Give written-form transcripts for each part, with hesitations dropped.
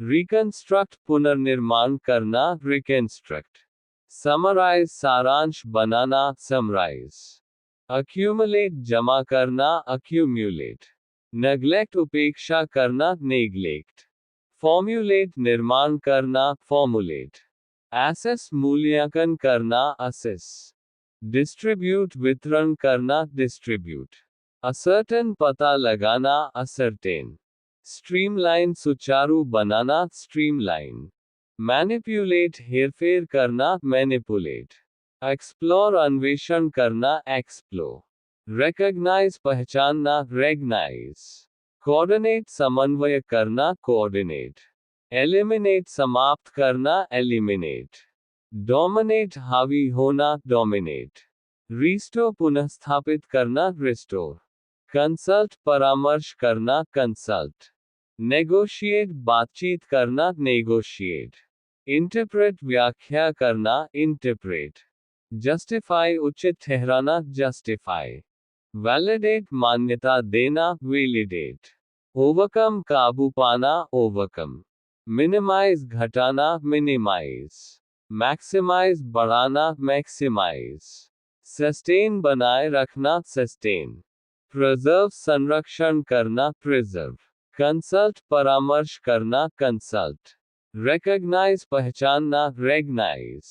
Reconstruct पुनर्निर्माण करना, reconstruct. Summarise सारांश बनाना, समराइज। अक्यूमुलेट जमा करना, अक्यूम्यूलेट। नेग्लेक्ट उपेक्षा करना, नेग्लेक्ट। फॉर्म्यूलेट निर्माण करना, फॉर्मुलेट। एसेस मूल्यांकन करना, असेस। डिस्ट्रीब्यूट वितरण करना, डिस्ट्रीब्यूट। असर्टेन पता लगाना, असर्टेन। स्ट्रीमलाइन सुचारू बनाना, स्ट्रीमलाइन। मैनिपुलेट हेरफेर करना, मैनिपुलेट। एक्सप्लोर अन्वेषण करना, एक्सप्लोर। रिकॉग्नाइज पहचानना, रेगनाइज। कोऑर्डिनेट समन्वय करना, कोऑर्डिनेट। एलिमिनेट समाप्त करना, एलिमिनेट। डोमिनेट हावी होना, डोमिनेट। रिस्टोर पुनःस्थापित करना, रिस्टोर। कंसल्ट परामर्श करना, कंसल्ट। नेगोशिएट बातचीत करना, नेगोशिएट। इंटरप्रेट व्याख्या करना, इंटरप्रेट। जस्टिफाई उचित ठहराना, जस्टिफाई। वैलिडेट मान्यता देना, वैलिडेट। ओवरकम काबू पाना, ओवरकम। मिनिमाइज घटाना, मिनिमाइज। मैक्सिमाइज बढ़ाना, मैक्सिमाइज। सस्टेन बनाए रखना, सस्टेन। प्रिजर्व संरक्षण करना, प्रिजर्व। कंसल्ट परामर्श करना, कंसल्ट। रिकॉग्नाइज पहचानना, रेगनाइज।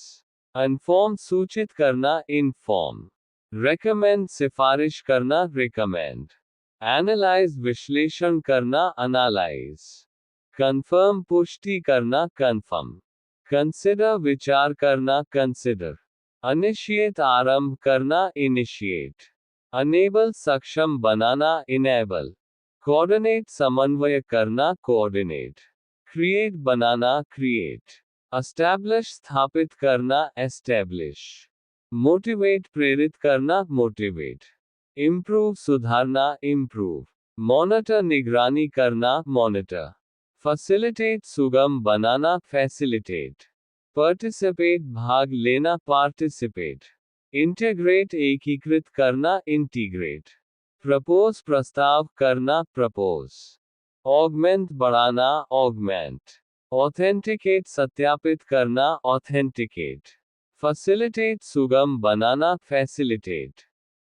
इन्फॉर्म सूचित करना, इन्फॉर्म। रेकमेंड सिफारिश करना, रिकमेंड। एनालाइज विश्लेषण करना, एनालाइज। कंफर्म पुष्टि करना, कंफर्म। कंसिडर विचार करना, कंसिडर। इनिशिएट आरंभ करना, इनिशिएट। अनेबल सक्षम बनाना, इनेबल। कोऑर्डिनेट समन्वय करना, कोऑर्डिनेट। क्रिएट बनाना, क्रिएट। एस्टैब्लिश स्थापित करना, एस्टैब्लिश। मोटिवेट प्रेरित करना, मोटिवेट। इम्प्रूव सुधारना, इम्प्रूव। मॉनिटर निगरानी करना, मॉनिटर। फैसिलिटेट सुगम बनाना, फैसिलिटेट। पार्टिसिपेट भाग लेना, पार्टिसिपेट। इंटीग्रेट एकीकृत करना, इंटीग्रेट। प्रपोज प्रस्ताव करना, प्रपोज। ऑगमेंट बढ़ाना, ऑगमेंट। ऑथेंटिकेट सत्यापित करना, ऑथेंटिकेट। फैसिलिटेट सुगम बनाना, फैसिलिटेट।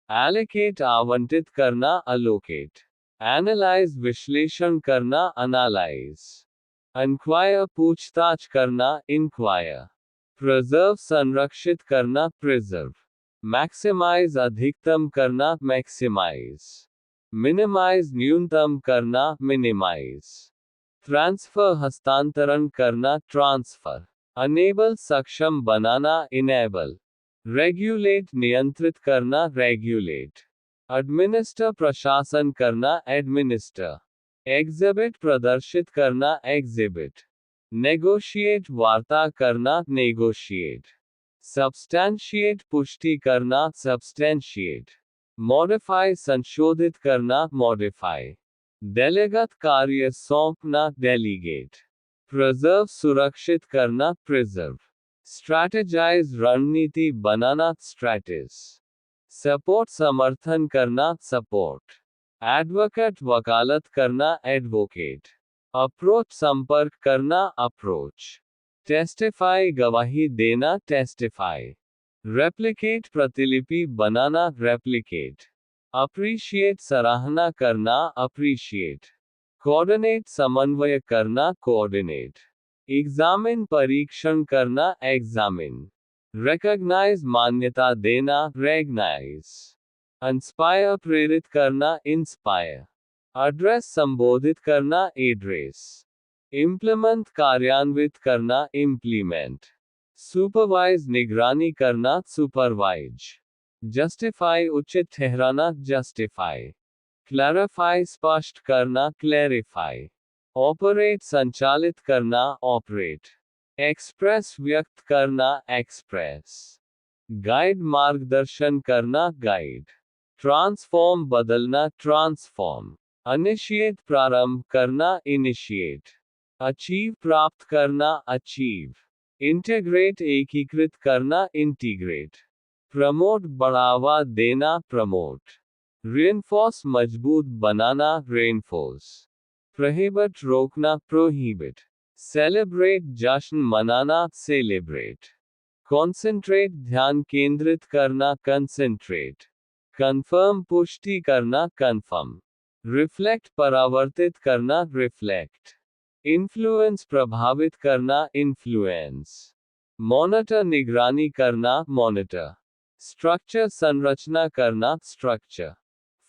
एलोकेट आवंटित करना, अलोकेट। एनालाइज विश्लेषण करना, एनालाइज। इंक्वायर पूछताछ करना, इंक्वायर। प्रिजर्व संरक्षित करना, प्रिजर्व। मैक्सिमाइज अधिकतम करना, मैक्सिमाइज। मिनिमाइज न्यूनतम करना, मिनिमाइज। ट्रांसफर हस्तांतरण करना, ट्रांसफर। अनेबल सक्षम बनाना, इनेबल। रेगुलेट नियंत्रित करना, रेगुलेट। एडमिनिस्टर प्रशासन करना, एडमिनिस्टर। एग्जिबिट प्रदर्शित करना, एग्जिबिट। नेगोशिएट वार्ता करना, नेगोशिएट। सब्सटैंशिएट पुष्टि करना, सब्सटैंशिएट। मॉडिफाई संशोधित करना, मॉडिफाई। डेलीगत कार्य सौंपना, डेलीगेट। प्रिजर्व सुरक्षित करना, प्रिजर्व। स्ट्रैटेजाइज रणनीति बनाना, स्ट्रैटिस। सपोर्ट समर्थन करना, सपोर्ट। एडवोकेट वकालत करना, एडवोकेट। अप्रोच संपर्क करना, अप्रोच। टेस्टिफाई गवाही देना, टेस्टिफाई। रेप्लिकेट प्रतिलिपि बनाना, रेप्लिकेट। अप्रिशिएट सराहना करना, अप्रिशिएट। कोऑर्डिनेट समन्वय करना, कोऑर्डिनेट। एग्जामिन परीक्षण करना, एग्जामिन। रिकॉग्नाइज मान्यता देना, रेगनाइज। इंस्पायर प्रेरित करना, इंस्पायर। एड्रेस संबोधित करना, एड्रेस। इम्प्लीमेंट कार्यान्वित करना, इम्प्लीमेंट। सुपरवाइज निगरानी करना, सुपरवाइज। जस्टिफाई उचित ठहराना, जस्टिफाई। क्लैरिफाई स्पष्ट करना, क्लैरिफाई। ऑपरेट संचालित करना, ऑपरेट। एक्सप्रेस व्यक्त करना, एक्सप्रेस। गाइड मार्गदर्शन करना, गाइड। ट्रांसफॉर्म बदलना, ट्रांसफॉर्म। इनिशिएट प्रारंभ करना, इनिशिएट। अचीव प्राप्त करना, अचीव। इंटीग्रेट एकीकृत करना, इंटीग्रेट। प्रमोट बढ़ावा देना, प्रमोट। रिइंफोर्स मजबूत बनाना, रेनफोर्स। प्रोहिबिट रोकना, प्रोहिबिट। सेलिब्रेट जश्न मनाना, सेलिब्रेट। कॉन्सेंट्रेट ध्यान केंद्रित करना, कंसेंट्रेट। कंफर्म पुष्टि करना, कंफर्म। रिफ्लेक्ट परावर्तित करना, रिफ्लेक्ट। इन्फ्लुएंस प्रभावित करना, इन्फ्लुएंस। मॉनिटर निगरानी करना, मॉनिटर। स्ट्रक्चर संरचना करना, स्ट्रक्चर।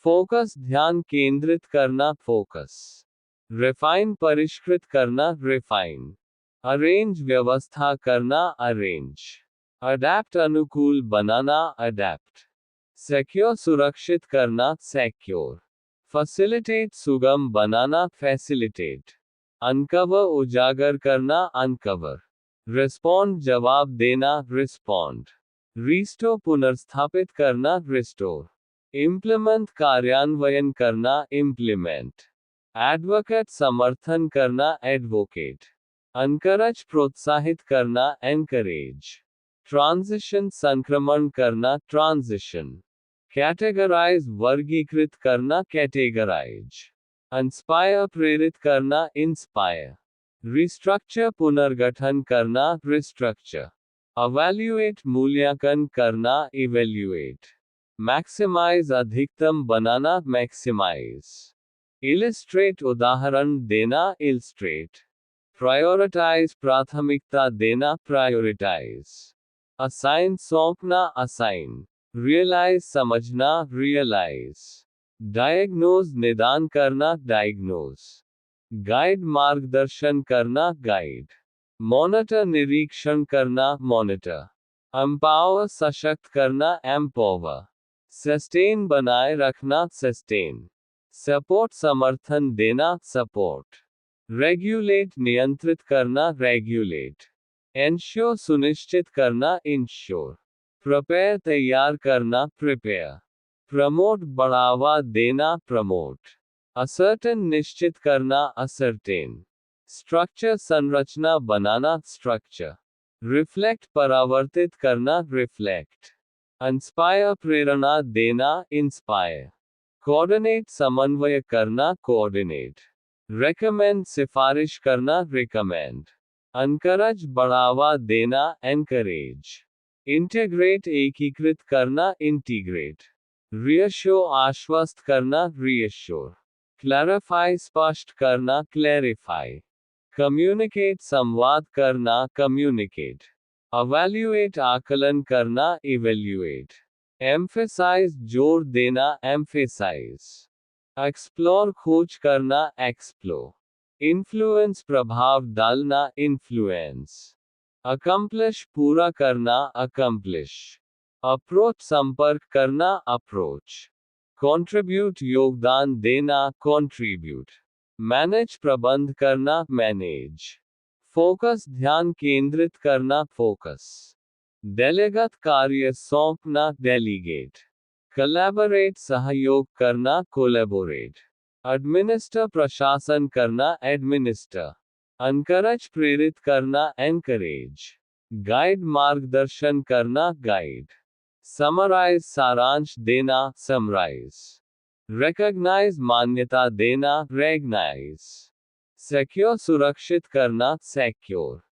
फोकस ध्यान केंद्रित करना, फोकस। रिफाइन परिष्कृत करना, रिफाइन। अरेंज व्यवस्था करना, अरेंज। अडैप्ट अनुकूल बनाना, अडैप्ट। सिक्योर सुरक्षित करना, सिक्योर। फैसिलिटेट सुगम बनाना, फैसिलिटेट। अनकवर उजागर करना, अनकवर। रिस्पॉन्ड जवाब देना, रिस्पॉन्ड। रिस्टोर पुनर्स्थापित करना, रिस्टोर। इम्प्लीमेंट कार्यान्वयन करना, इम्प्लीमेंट। एडवोकेट समर्थन करना, एडवोकेट। एनकरेज प्रोत्साहित करना, एनकरेज। ट्रांजिशन संक्रमण करना, ट्रांजिशन। कैटेगराइज वर्गीकृत करना, कैटेगराइज। इंस्पायर प्रेरित करना, इंस्पायर। रिस्ट्रक्चर पुनर्गठन करना, रिस्ट्रक्चर। अवैल्यूएट मूल्यांकन करना, इवैल्यूएट। मैक्सिमाइज अधिकतम बनाना, मैक्सिमाइज। इलिस्ट्रेट उदाहरण देना, इलस्ट्रेट। प्रायोरिटाइज प्राथमिकता देना, प्रायोरिटाइज। असाइन सौंपना, असाइन। रियलाइज समझना, रियलाइज। डायग्नोज निदान करना, डायग्नोज। गाइड मार्गदर्शन करना, गाइड। मॉनिटर निरीक्षण करना, मॉनिटर। एम्पावर सशक्त करना, एम्पावर। सस्टेन बनाए रखना, सस्टेन। सपोर्ट समर्थन देना, सपोर्ट। रेगुलेट नियंत्रित करना, रेगुलेट। एंश्योर सुनिश्चित करना, इंश्योर। प्रिपेयर तैयार करना, प्रिपेयर। प्रमोट बढ़ावा देना, प्रमोट। असर्टेन निश्चित करना, असर्टेन। स्ट्रक्चर संरचना बनाना, स्ट्रक्चर। रिफ्लेक्ट परावर्तित करना, रिफ्लेक्ट। इंस्पायर प्रेरणा देना, इंस्पायर। कोऑर्डिनेट समन्वय करना, कोऑर्डिनेट। रेकमेंड सिफारिश करना, रिकमेंड। एनकरेज बढ़ावा देना, एनकरेज। इंटीग्रेट एकीकृत करना, इंटीग्रेट। रियश्योर आश्वस्त करना, रियश्योर। क्लैरिफाई स्पष्ट करना, क्लैरिफाई। कम्युनिकेट संवाद करना, कम्युनिकेट। अवैल्यूएट आकलन करना, इवैल्यूएट। एम्फेसाइज जोर देना, एम्फेसाइज। एक्सप्लोर खोज करना, एक्सप्लोर। इन्फ्लुएंस प्रभाव डालना, इन्फ्लुएंस। अकम्प्लिश पूरा करना, अकम्प्लिश। अप्रोच संपर्क करना, अप्रोच। कंट्रीब्यूट योगदान देना, कंट्रीब्यूट। मैनेज प्रबंध करना, मैनेज। फोकस ध्यान केंद्रित करना, फोकस। डेलीगत कार्य सौंपना, डेलीगेट। कोलैबोरेट सहयोग करना, कोलैबोरेट। एडमिनिस्टर प्रशासन करना, एडमिनिस्टर। एनकरेज प्रेरित करना, एनकरेज। गाइड मार्गदर्शन करना, गाइड। समराइज सारांश देना, समराइज। रिकॉग्नाइज मान्यता देना, रेगनाइज। सिक्योर सुरक्षित करना, सिक्योर।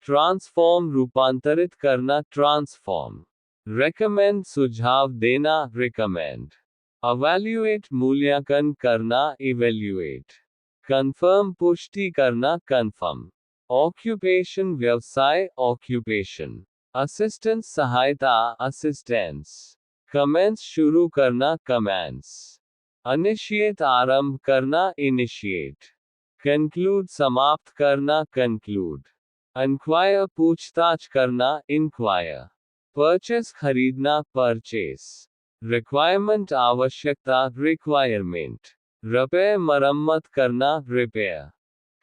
ट्रांसफॉर्म रूपांतरित करना, ट्रांसफॉर्म। रेकमेंड सुझाव देना, रिकमेंड। अवैल्यूएट मूल्यांकन करना, इवैल्यूएट। कंफर्म पुष्टि करना, कंफर्म। ऑक्यूपेशन व्यवसाय, ऑक्यूपेशन। असिस्टेंस सहायता, असिस्टेंस। कमेंस शुरू करना, कमेंस। इनिशिएट आरंभ करना, इनिशिएट। कंक्लूड समाप्त करना, कंक्लूड। इंक्वायर पूछताछ करना, इंक्वायर। परचेस खरीदना, परचेस। रिक्वायरमेंट आवश्यकता, रिक्वायरमेंट। रिपेयर मरम्मत करना, रिपेयर।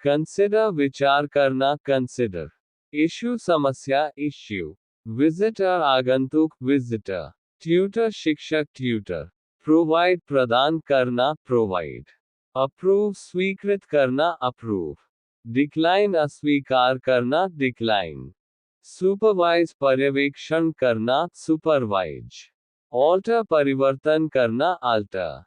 कंसिडर विचार करना, कंसिडर। इश्यू समस्या, इश्यू। विजिटर आगंतुक, विजिटर। ट्यूटर शिक्षक, ट्यूटर। प्रोवाइड प्रदान करना, प्रोवाइड। अप्रूव स्वीकृत करना, अप्रूव। डिक्लाइन अस्वीकार करना, डिक्लाइन। सुपरवाइज पर्यवेक्षण करना, सुपरवाइज। ऑल्टर परिवर्तन करना, अल्टर।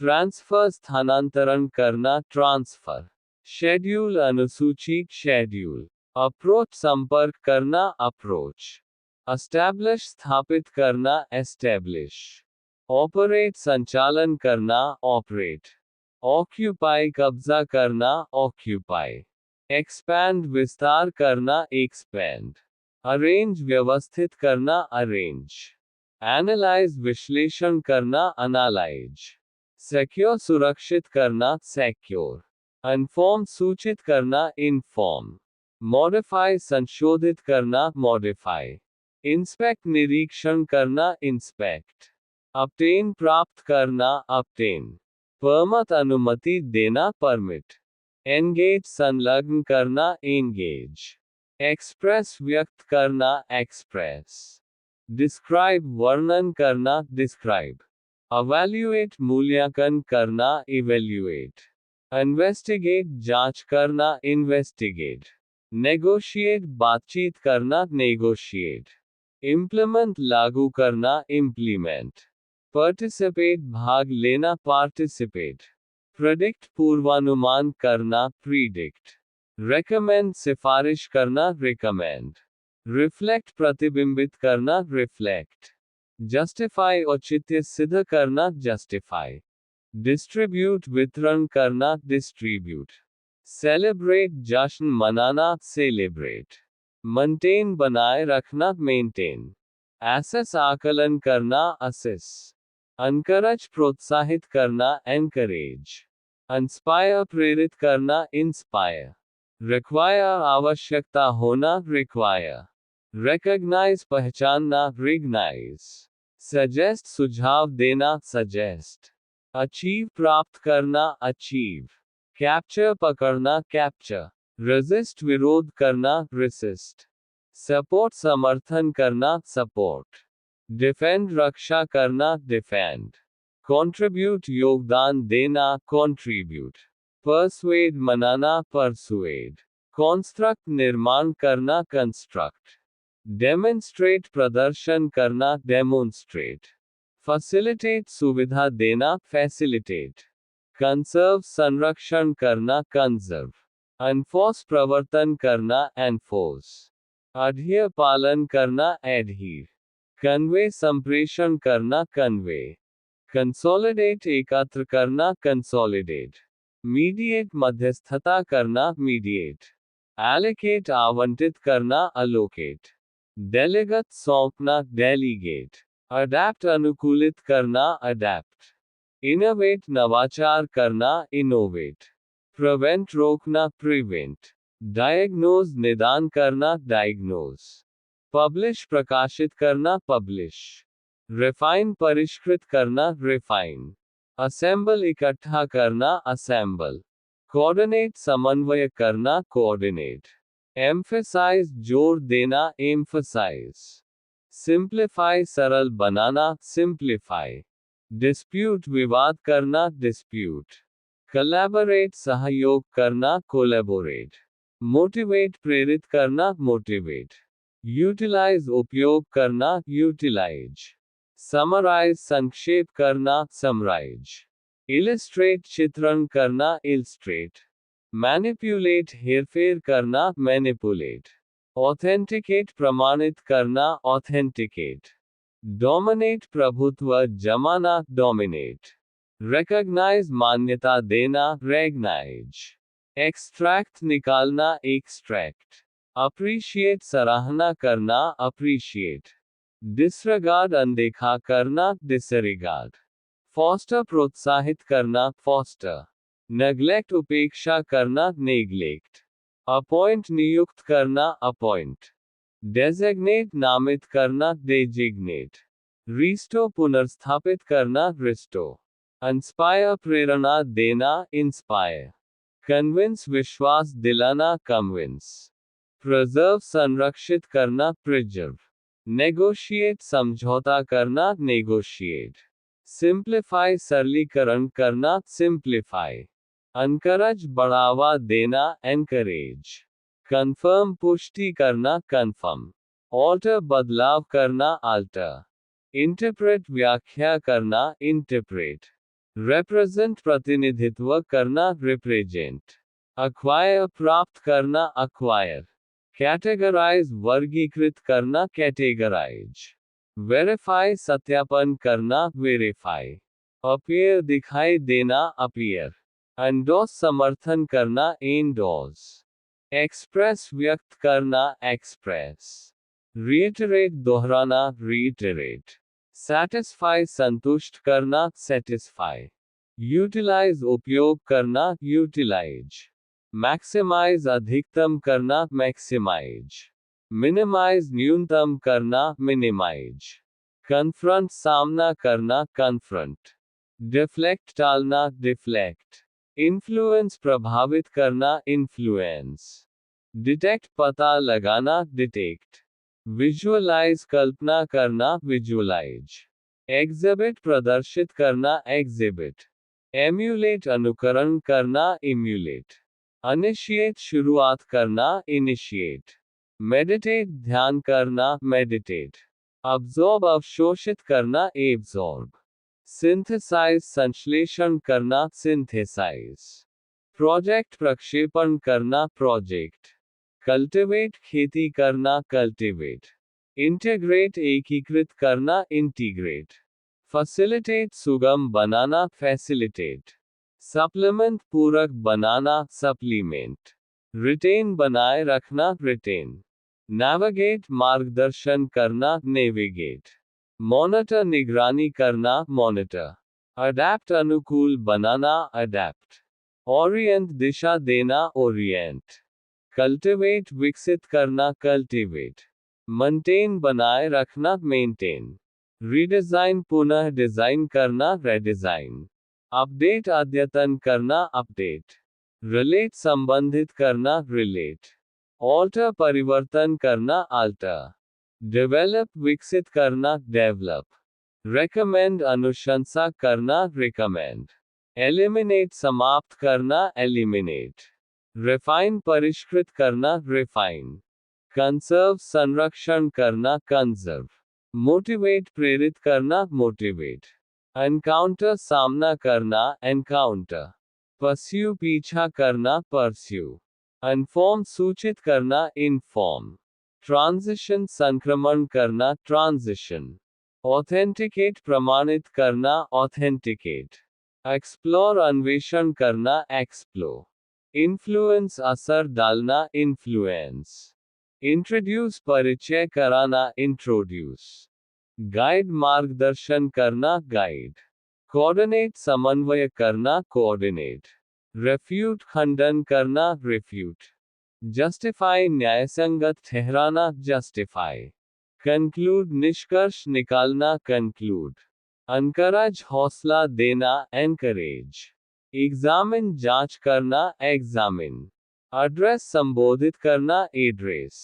ट्रांसफर स्थानांतरण करना, ट्रांसफर। शेड्यूल अनुसूची शेड्यूल, अप्रोच संपर्क करना अप्रोच, एस्टैब्लिश स्थापित करना एस्टैब्लिश, ऑपरेट संचालन करना ऑपरेट, ऑक्यूपाई कब्जा करना ऑक्यूपाई, एक्सपैंड विस्तार करना एक्सपैंड, अरेंज व्यवस्थित करना अरेंज, एनालाइज विश्लेषण करना एनालाइज, सिक्योर सुरक्षित करना सिक्योर, इन्फॉर्म सूचित करना इन्फॉर्म, मॉडिफाई संशोधित करना मॉडिफाई, इंस्पेक्ट निरीक्षण करना इंस्पेक्ट, ऑब्टेन प्राप्त करना ऑब्टेन, परमिट अनुमति देना परमिट, एंगेज संलग्न करना एंगेज, एक्सप्रेस व्यक्त करना एक्सप्रेस, डिस्क्राइब वर्णन करना डिस्क्राइब, अवैल्यूएट मूल्यांकन करना इवैल्यूएट, इन्वेस्टिगेट जांच करना इन्वेस्टिगेट, नेगोशिएट बातचीत करना नेगोशिएट, इम्प्लीमेंट लागू करना इम्प्लीमेंट, पार्टिसिपेट भाग लेना पार्टिसिपेट, प्रेडिक्ट पूर्वानुमान करना प्रीडिक्ट, रेकमेंड सिफारिश करना रिकमेंड, रिफ्लेक्ट प्रतिबिंबित करना रिफ्लेक्ट, जस्टिफाई औचित्य सिद्ध करना जस्टिफाई, डिस्ट्रीब्यूट वितरण करना डिस्ट्रीब्यूट, सेलिब्रेट जश्न मनाना सेलिब्रेट, मेंटेन बनाए रखना मेंटेन, एसेस आकलन करना असेस, एनकरेज प्रोत्साहित करना एनकरेज, इंस्पायर प्रेरित करना इंस्पायर, रिक्वायर आवश्यकता होना रिक्वायर, रिकॉग्नाइज पहचानना रिकॉग्नाइज, सजेस्ट सुझाव देना सजेस्ट, अचीव प्राप्त करना अचीव, कैप्चर पकड़ना कैप्चर, रेजिस्ट विरोध करना रेसिस्ट, सपोर्ट समर्थन करना सपोर्ट, डिफेंड रक्षा करना डिफेंड, कंट्रीब्यूट योगदान देना कंट्रीब्यूट, परसुएड मनाना परसुएड, कंस्ट्रक्ट निर्माण करना कंस्ट्रक्ट, डेमोन्स्ट्रेट प्रदर्शन करना डेमोन्स्ट्रेट, फैसिलिटेट सुविधा देना फैसिलिटेट, कंसर्व संरक्षण करना कंजर्व, एनफोर्स प्रवर्तन करना एनफोर्स, अडहियर पालन करना एडहीर, कन्वे संप्रेषण करना कन्वे, कंसोलिडेट एकत्र करना कंसोलिडेट, मीडिएट मध्यस्थता करना मीडिएट, एलोकेट आवंटित करना अलोकेट, डेलीगेट सौंपना डेलीगेट, अडैप्ट अनुकूलित करना अडैप्ट, इनोवेट नवाचार करना इनोवेट, प्रिवेंट रोकना प्रिवेंट, डायग्नोज निदान करना डायग्नोज, पब्लिश प्रकाशित करना पब्लिश, रिफाइन परिष्कृत करना रिफाइन, असेंबल इकट्ठा करना असेंबल, कोऑर्डिनेट समन्वय करना कोऑर्डिनेट, एम्फसाइज जोर देना एम्फसाइज, सिंप्लीफाई सरल बनाना सिंप्लीफाई, डिस्प्यूट विवाद करना डिस्प्यूट, कोलैबोरेट सहयोग करना कोलैबोरेट, मोटिवेट प्रेरित करना मोटिवेट, यूटिलाइज उपयोग करना यूटिलाइज, समराइज संक्षेप करना समराइज, इलिस्ट्रेट चित्रण करना इलस्ट्रेट, मैनिपुलेट हेरफेर करना मैनिपुलेट, ऑथेंटिकेट प्रमाणित करना ऑथेंटिकेट, डोमिनेट प्रभुत्व जमाना डोमिनेट, रिकॉग्नाइज मान्यता देना रेगनाइज, एक्सट्रैक्ट निकालना एक्सट्रैक्ट, अप्रिशिएट सराहना करना अप्रिशिएट, डिसरिगार्ड अनदेखा करना डिसरिगार्ड, फॉस्टर प्रोत्साहित करना फॉस्टर, नेग्लेक्ट उपेक्षा करना नेग्लेक्ट, अपॉइंट नियुक्त करना अपॉइंट, डेजिग्नेट नामित करना डेजिग्नेट, रिस्टो पुनर्स्थापित करना रिस्टो, इंस्पायर प्रेरणा देना इंस्पायर, कन्विंस विश्वास दिलाना कन्विंस, प्रिजर्व संरक्षित करना प्रिजर्व, नेगोशिएट समझौता करना नेगोशिएट, सिंप्लीफाई सरलीकरण करना सिंप्लीफाई, एनकरेज बढ़ावा देना एनकरेज, कंफर्म पुष्टि करना कंफर्म, ऑल्टर बदलाव करना आल्टर, इंटरप्रेट व्याख्या करना इंटरप्रेट, रिप्रेजेंट प्रतिनिधित्व करना रिप्रेजेंट, acquire प्राप्त करना, acquire, categorize वर्गीकृत करना, categorize, verify सत्यापन करना, verify, appear दिखाई देना, appear, endorse समर्थन करना, endorse, express व्यक्त करना, express, reiterate दोहराना, reiterate, satisfy संतुष्ट करना, satisfy, utilize उपयोग करना, utilize, maximize अधिकतम करना, maximize, minimize न्यूनतम करना, minimize, confront सामना करना, confront, deflect टालना, deflect, influence प्रभावित करना, influence, detect पता लगाना, detect, visualize कल्पना करना, visualize, exhibit प्रदर्शित करना, exhibit, emulate अनुकरण करना, emulate, initiate शुरुआत करना, initiate, meditate ध्यान करना, meditate, absorb अवशोषित करना, absorb, synthesize संश्लेषण करना, synthesize, project प्रक्षेपण करना, project, cultivate खेती करना, cultivate, integrate एकीकृत करना, integrate, facilitate सुगम बनाना, facilitate, supplement पूरक बनाना, supplement, retain बनाए रखना, retain, navigate मार्गदर्शन करना, navigate, monitor निगरानी करना, monitor, adapt अनुकूल बनाना, adapt, orient दिशा देना, orient, cultivate विकसित करना, cultivate, maintain बनाए रखना, maintain, redesign पुनः डिजाइन करना, redesign, अपडेट अद्यतन करना, अपडेट, रिलेट संबंधित करना, रिलेट, ऑल्टर परिवर्तन करना, alter, डेवलप विकसित करना, डेवलप, रेकमेंड अनुशंसा करना, रिकमेंड, एलिमिनेट समाप्त करना, एलिमिनेट, रिफाइन परिष्कृत करना, रिफाइन, कंसर्व संरक्षण करना, कंजर्व, मोटिवेट प्रेरित करना, मोटिवेट, एनकाउंटर सामना करना, एनकाउंटर, परस्यू पीछा करना, परस्यू, इन्फॉर्म सूचित करना, इन्फॉर्म, ट्रांजिशन संक्रमण करना, ट्रांजिशन, ऑथेंटिकेट प्रमाणित करना, ऑथेंटिकेट, एक्सप्लोर अन्वेषण करना, एक्सप्लोर, इन्फ्लुएंस असर डालना, इन्फ्लुएंस, इंट्रोड्यूस परिचय कराना, इंट्रोड्यूस, गाइड मार्गदर्शन करना, गाइड, कोऑर्डिनेट समन्वय करना, कोऑर्डिनेट, रेफ्यूट खंडन करना, रेफ्यूट, जस्टिफाई न्यायसंगत ठहराना, जस्टिफाई, कंक्लूड निष्कर्ष निकालना, कंक्लूड, एनकरेज हौसला देना, एनकरेज, एग्जामिन जांच करना, एग्जामिन, एड्रेस संबोधित करना, एड्रेस,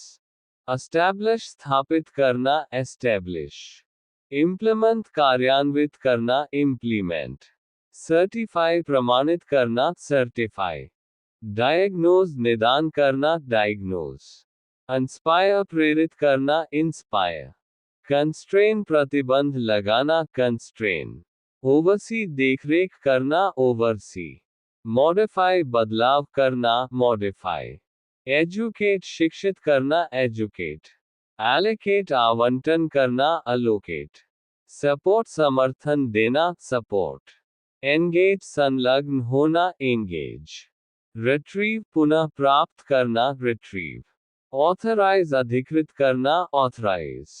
एस्टैब्लिश स्थापित करना, एस्टैब्लिश, इम्प्लीमेंट कार्यान्वित करना, इम्प्लीमेंट, सर्टिफाई प्रमाणित करना, सर्टिफाई, डायग्नोज निदान करना, डायग्नोज, इंस्पायर प्रेरित करना, इंस्पायर, कंस्ट्रेन प्रतिबंध लगाना, कंस्ट्रेन, ओवरसी देखरेख करना, ओवरसी, मॉडिफाई बदलाव करना, मॉडिफाई, एजुकेट शिक्षित करना, एजुकेट, एलोकेट आवंटन करना, अलोकेट, सपोर्ट समर्थन देना, सपोर्ट, एंगेज संलग्न होना, एंगेज, रिट्रीव पुनः प्राप्त करना, रिट्रीव, ऑथराइज अधिकृत करना, ऑथराइज,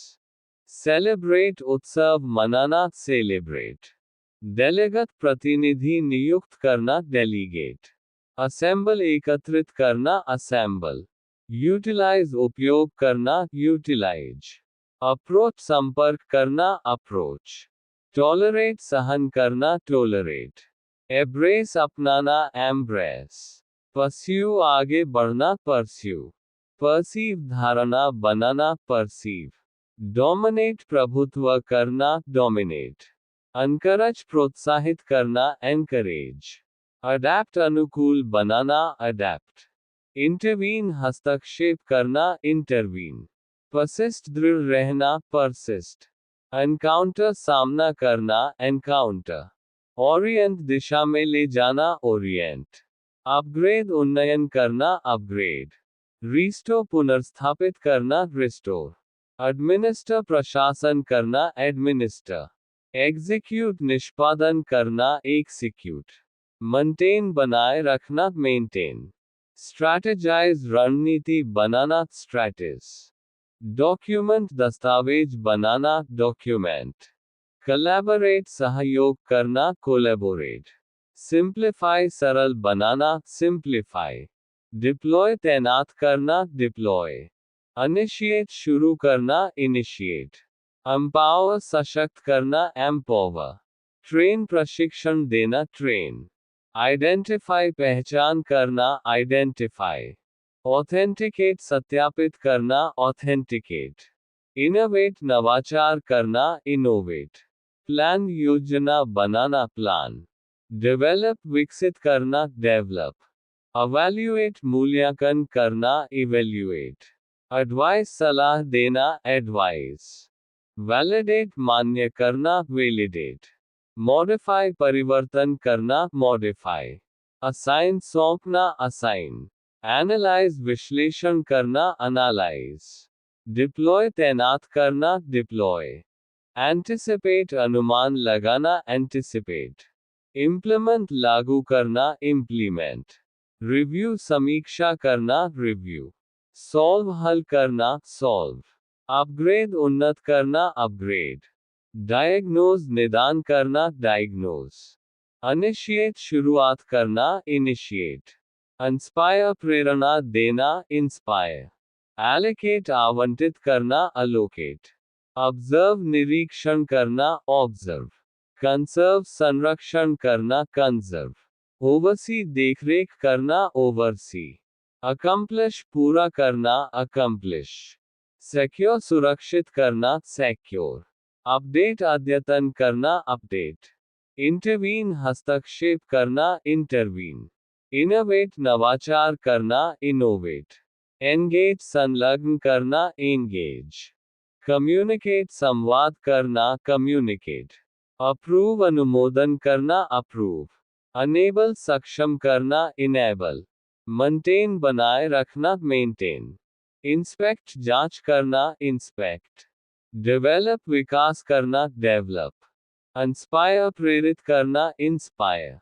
सेलिब्रेट उत्सव मनाना, सेलिब्रेट, डेलीगेट प्रतिनिधि नियुक्त करना, डेलीगेट, असेंबल एकत्रित करना, असेंबल, यूटिलाइज उपयोग करना, यूटिलाइज, अप्रोच संपर्क करना, अप्रोच, टॉलरेट सहन करना, टॉलरेट, एब्रेस अपनाना, एम्ब्रेस, परस्यू आगे बढ़ना, परस्यू, परसीव धारणा बनाना, परसीव, डोमिनेट प्रभुत्व करना, डोमिनेट, एनकरेज प्रोत्साहित करना, एनकरेज, अडैप्ट अनुकूल बनाना, अडैप्ट, इंटरवीन हस्तक्षेप करना, इंटरवीन, परसिस्ट दृढ़ रहना, परसिस्ट, एनकाउंटर सामना करना, एनकाउंटर, ओरिएंट दिशा में ले जाना, ओरिएंट, अपग्रेड उन्नयन करना, अपग्रेड। रिस्टोर पुनर्स्थापित करना, रिस्टोर। एडमिनिस्टर प्रशासन करना, एडमिनिस्टर। एग्जीक्यूट निष्पादन करना, एक्सिक्यूट। मेंटेन बनाए रखना, मेंटेन। स्ट्रैटेजाइज रणनीति बनाना, स्ट्रैटिस। डॉक्यूमेंट दस्तावेज बनाना, डॉक्यूमेंट। कोलैबोरेट सहयोग करना, कोलैबोरेट। सिंप्लीफाई सरल बनाना, सिंप्लीफाई। डिप्लॉय तैनात करना, डिप्लॉय। इनिशिएट शुरू करना, इनिशिएट। एम्पावर सशक्त करना, एम्पावर। ट्रेन प्रशिक्षण देना, ट्रेन। आइडेंटिफाई पहचान करना, आइडेंटिफाई। ऑथेंटिकेट सत्यापित करना, ऑथेंटिकेट। इनोवेट नवाचार करना, इनोवेट। प्लान योजना बनाना, प्लान। डेवलप विकसित करना, डेवलप। अवैल्यूएट मूल्यांकन करना, इवैल्यूएट। एडवाइस सलाह देना, एडवाइस। वैलिडेट मान्य करना, वैलिडेट। मॉडिफाई परिवर्तन करना, मॉडिफाई। असाइन सौंपना, असाइन। एनालाइज विश्लेषण करना, एनालाइज। डिप्लॉय तैनात करना, डिप्लॉय। एंटिसिपेट अनुमान लगाना, एंटिसिपेट। इम्प्लीमेंट लागू करना, इम्प्लीमेंट। रिव्यू समीक्षा करना, रिव्यू। सॉल्व हल करना, सॉल्व। अपग्रेड उन्नत करना, अपग्रेड। डायग्नोज निदान करना, डायग्नोज। इनिशिएट शुरुआत करना, इनिशिएट। इंस्पायर प्रेरणा देना, इंस्पायर। एलोकेट आवंटित करना, अलोकेट। ऑब्जर्व निरीक्षण करना, ऑब्जर्व। कंसर्व संरक्षण करना, कंजर्व। ओवरसी देखरेख करना, ओवरसी। अकम्प्लिश पूरा करना, अकम्प्लिश। सिक्योर सुरक्षित करना, सिक्योर। अपडेट अद्यतन करना, अपडेट। इंटरवीन हस्तक्षेप करना, इंटरवीन। इनोवेट नवाचार करना, इनोवेट। एंगेज संलग्न करना, एंगेज। कम्युनिकेट संवाद करना, कम्युनिकेट। अप्रूव अनुमोदन करना, अप्रूव। अनेबल सक्षम करना, इनेबल। मेंटेन बनाए रखना, मेंटेन। इंस्पेक्ट जांच करना, इंस्पेक्ट। डेवलप विकास करना, डेवलप। इंस्पायर प्रेरित करना, इंस्पायर।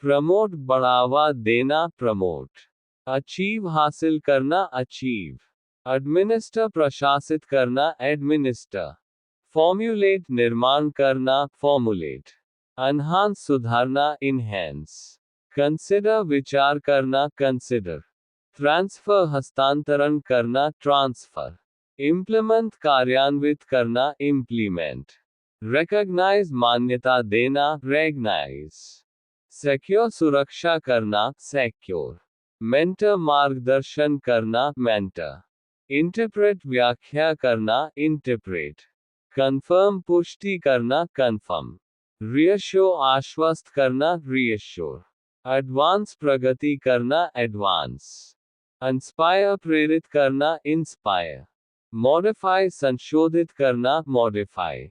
प्रमोट बढ़ावा देना, प्रमोट। अचीव हासिल करना, अचीव। एडमिनिस्टर प्रशासित करना, एडमिनिस्टर। फॉर्म्युलेट निर्माण करना, फॉर्मुलेट। एनहांस सुधारना, इनहैंस। कंसिडर विचार करना, कंसिडर। ट्रांसफर हस्तांतरण करना, ट्रांसफर। इम्प्लीमेंट कार्यान्वित करना, इम्प्लीमेंट। रिकॉग्नाइज मान्यता देना, रेगनाइज। सिक्योर सुरक्षा करना, सिक्योर। मेंटर मार्गदर्शन करना, मेंटर। इंटरप्रेट व्याख्या करना, इंटरप्रेट। कंफर्म पुष्टि करना, कंफर्म। रियश्योर आश्वस्त करना, रियश्योर। एडवांस प्रगति करना, एडवांस। इंस्पायर प्रेरित करना, इंस्पायर। मॉडिफाई संशोधित करना, मॉडिफाई।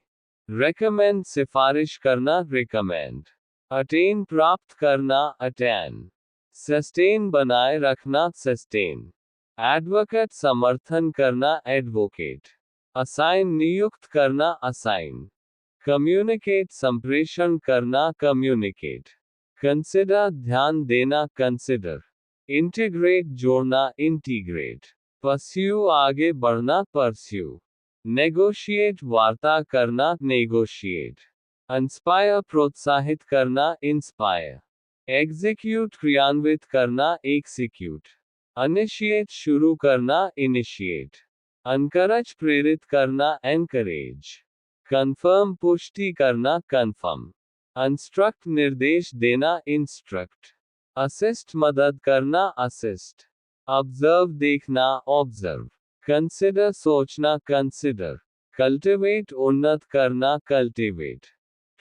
रेकमेंड सिफारिश करना, रिकमेंड। अटेन प्राप्त करना, अटेन। सस्टेन बनाए रखना, सस्टेन। एडवोकेट समर्थन करना, एडवोकेट। असाइन नियुक्त करना, असाइन। कम्युनिकेट संप्रेषण करना, कम्युनिकेट। कंसिडर ध्यान देना, कंसिडर। इंटीग्रेट जोड़ना, इंटीग्रेट। परस्यू आगे बढ़ना, परस्यू। नेगोशिएट वार्ता करना, नेगोशिएट। इंस्पायर प्रोत्साहित करना, इंस्पायर। एग्जीक्यूट क्रियान्वित करना, एक्सिक्यूट। इनिशिएट शुरू करना, इनिशिएट। एनकरेज प्रेरित करना, एनकरेज। कंफर्म पुष्टि करना, कंफर्म। इंस्ट्रक्ट निर्देश देना, इंस्ट्रक्ट। असिस्ट मदद करना, असिस्ट। ऑब्जर्व देखना, ऑब्जर्व। कंसिडर सोचना, कंसिडर। कल्टिवेट उन्नत करना, कल्टिवेट।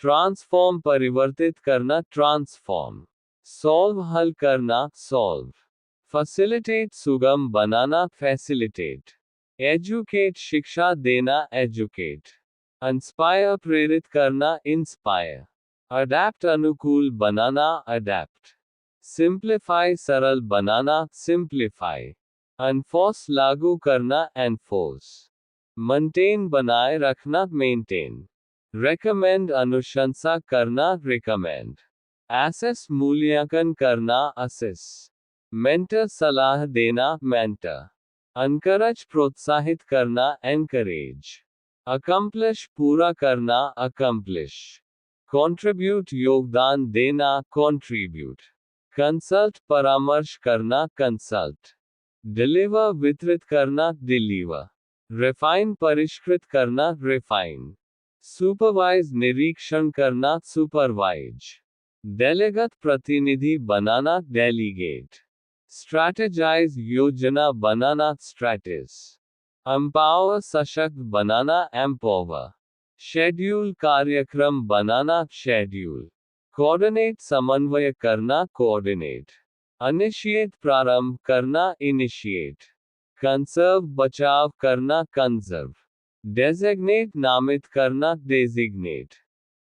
ट्रांसफॉर्म परिवर्तित करना, ट्रांसफॉर्म। सॉल्व हल करना, सॉल्व। फैसिलिटेट सुगम बनाना, फैसिलिटेट। एजुकेट शिक्षा देना, एजुकेट। इंस्पायर प्रेरित करना, इंस्पायर। अडैप्ट अनुकूल बनाना, अडैप्ट। सिंप्लीफाई सरल बनाना, सिंप्लीफाई। अनफोर्स लागू करना, एनफोर्स। मेंटेन बनाए रखना, मेंटेन। रेकमेंड अनुशंसा करना, रिकमेंड। एसेस मूल्यांकन करना, असेस। मेंटर सलाह देना, मेंटर। अनकरज प्रोत्साहित करना, एनकरेज। अकम्प्लिश पूरा करना, अकम्प्लिश। कंट्रीब्यूट योगदान देना, कंट्रीब्यूट। कंसल्ट परामर्श करना, कंसल्ट। डिलीवर वितरित करना, डिलीवर। रिफाइन परिष्कृत करना, रिफाइन। सुपरवाइज निरीक्षण करना, सुपरवाइज। डेलीगेट प्रतिनिधि बनाना, डेलीगेट। स्ट्रैटेजाइज योजना बनाना, स्ट्रैटिस। एम्पावर सशक्त बनाना, एम्पावर। शेड्यूल कार्यक्रम बनाना, शेड्यूल। कोऑर्डिनेट समन्वय करना, कोऑर्डिनेट। इनिशिएट प्रारंभ करना, इनिशिएट। कंसर्व बचाव करना, कंजर्व। डेजिग्नेट नामित करना, डेजिग्नेट।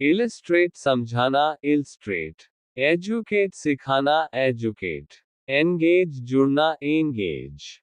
इलिस्ट्रेट समझाना, इलस्ट्रेट। एजुकेट सिखाना, एजुकेट। एंगेज जुड़ना, एंगेज।